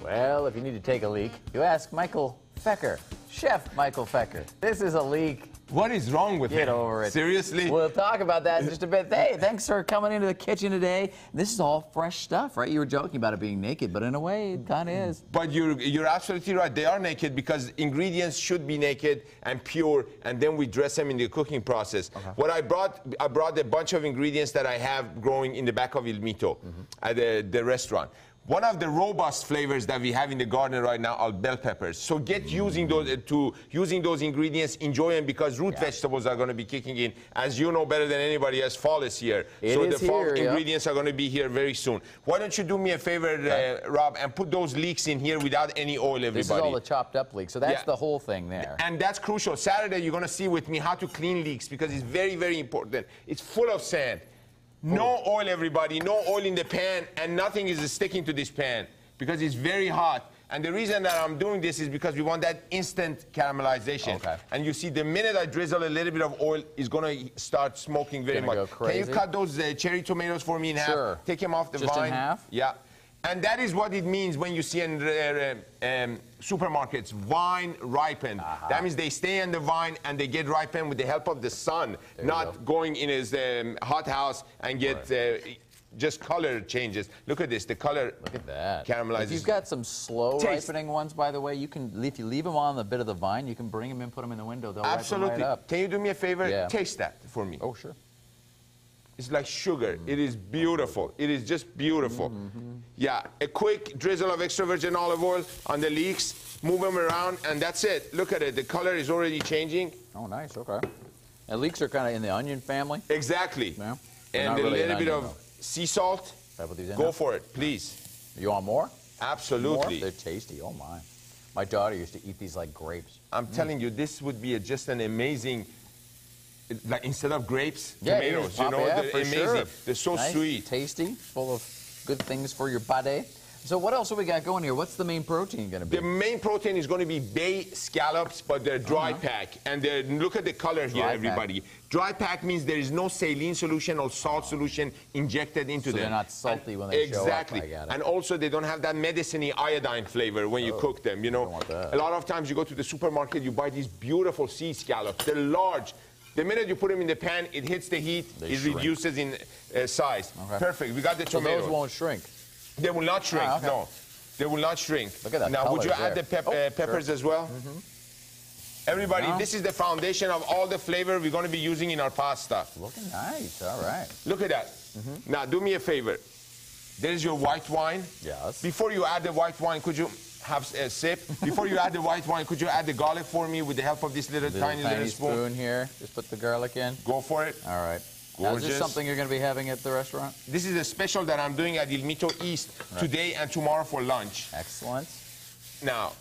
Well, if you need to take a leak, you ask Michael Feker, Chef Michael Feker. This is a leak. What is wrong with Get him? over it. Seriously? We'll talk about that in just a bit. Hey, thanks for coming into the kitchen today. This is all fresh stuff, right? You were joking about it being naked, but in a way, it kind of is. But you're absolutely right. They are naked because ingredients should be naked and pure, and then we dress them in the cooking process. Okay. What I brought a bunch of ingredients that I have growing in the back of MITO at the restaurant. One of the robust flavors that we have in the garden right now are bell peppers. So get using those ingredients, enjoy them, because root vegetables are going to be kicking in. As you know better than anybody else, fall is here. So the fall ingredients are going to be here very soon. Why don't you do me a favor, Rob, and put those leeks in here without any oil, everybody. This is all the chopped up leeks, so that's the whole thing there. And that's crucial. Saturday, you're going to see with me how to clean leeks, because it's very, very important. It's full of sand. No oil, everybody, no oil in the pan, and nothing is sticking to this pan because it's very hot. And the reason that I'm doing this is because we want that instant caramelization. Okay. And you see, the minute I drizzle a little bit of oil, it's going to start smoking very much. Go crazy. Can you cut those cherry tomatoes for me in half? Sure. Take them off the vine. Just in half? Yeah. And that is what it means when you see in supermarkets, vine ripened. That means they stay on the vine and they get ripened with the help of the sun, not going in his hot house and get just color changes. Look at this, the color. Look at that. Caramelizes. If you've got some slow ripening ones, by the way, you can, if you leave them on the bit of the vine, you can bring them in, put them in the window. They'll ripen right up. Can you do me a favor? Yeah. Taste that for me. Oh, sure. It's like sugar. It is beautiful. It is just beautiful. Yeah, a quick drizzle of extra virgin olive oil on the leeks. Move them around, and that's it. Look at it. The color is already changing. Oh, nice. Okay. And leeks are kind of in the onion family. Exactly. Yeah. And a little bit of sea salt. Go for it, please. You want more? Absolutely. More? They're tasty. Oh, my. My daughter used to eat these like grapes. I'm telling you, this would be just an amazing... Like instead of grapes, tomatoes, you know, they're amazing. Sure. They're so sweet. Tasty, full of good things for your body. So what else have we got going here? What's the main protein going to be? The main protein is going to be bay scallops, but they're dry pack. And look at the color here, everybody. Dry pack means there is no saline solution or salt solution injected into them. So they're not salty when they show up. Exactly. And also they don't have that medicine-y iodine flavor when you cook them, you know. A lot of times you go to the supermarket, you buy these beautiful sea scallops. They're large. The minute you put them in the pan, it hits the heat, it reduces in size. Perfect. We got the tomatoes. So those won't shrink? They will not shrink, no. They will not shrink. Look at that. Now, would you add the peppers as well? Everybody, this is the foundation of all the flavor we're going to be using in our pasta. Looking nice. All right. Look at that. Now, do me a favor. There's your white wine. Yes. Before you add the white wine, could you have a sip? Before you add the white wine, could you add the garlic for me with the help of this tiny little spoon here? Just put the garlic in. Go for it. All right. Now, is this something you're going to be having at the restaurant? This is a special that I'm doing at MITO East today and tomorrow for lunch. Excellent. Now,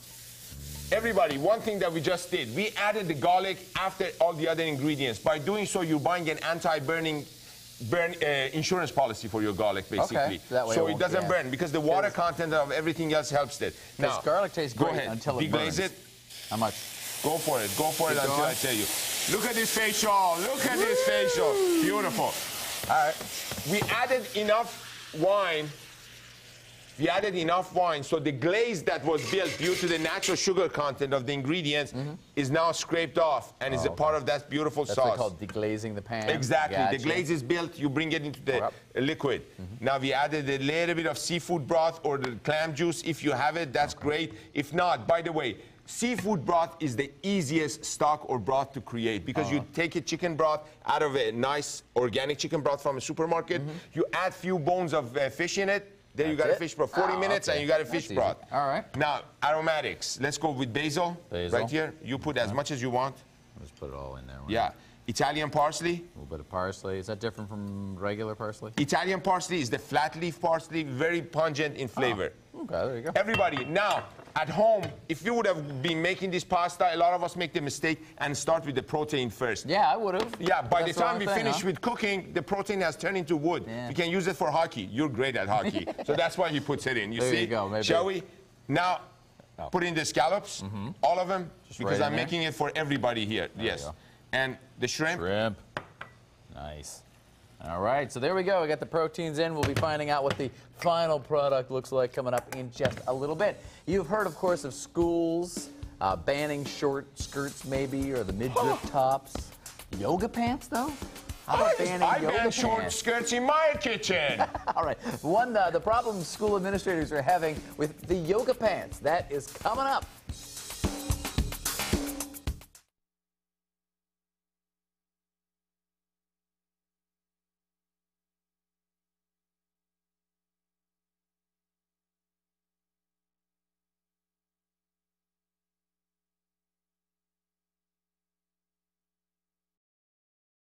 everybody, one thing that we just did, we added the garlic after all the other ingredients. By doing so, you're buying an anti-burning insurance policy for your garlic, basically. That way so it doesn't burn, because the water content of everything else helps it. Now, garlic tastes great until it burns. Deglaze it. How much? Go for it. Go for it until I tell you. Look at this facial. Look at this facial. Beautiful. All right. We added enough wine. We added enough wine, so the glaze that was built due to the natural sugar content of the ingredients is now scraped off and is a part of that beautiful sauce. That's called deglazing the pan. Exactly. Gotcha. The glaze is built, you bring it into the liquid. Now we added a little bit of seafood broth or the clam juice. If you have it, that's great. If not, by the way, seafood broth is the easiest stock or broth to create, because you take a chicken broth out of a nice organic chicken broth from a supermarket, you add few bones of fish in it, then you got a fish broth. 40 minutes and you got a fish broth. All right. Now, aromatics. Let's go with basil. Right here. You put as much as you want. Just put it all in there. Right? Yeah. Italian parsley. A little bit of parsley. Is that different from regular parsley? Italian parsley is the flat leaf parsley, very pungent in flavor. Okay, there you go. Everybody, now, at home, if you would have been making this pasta, a lot of us make the mistake and start with the protein first. Yeah, I would have. Yeah, by the time we finish with cooking, the protein has turned into wood. Yeah. You can use it for hockey. You're great at hockey. So that's why he puts it in. You see? There you go. Maybe. Shall we? Now, put in the scallops, all of them, because I'm making it for everybody here. Yes. And the shrimp. Shrimp. Nice. All right, so there we go. We got the proteins in. We'll be finding out what the final product looks like coming up in just a little bit. You've heard, of course, of schools banning short skirts, maybe, or the midriff tops. Yoga pants, though? How about banning I yoga ban pants? short skirts in my kitchen. All right. The problem school administrators are having with the yoga pants. That is coming up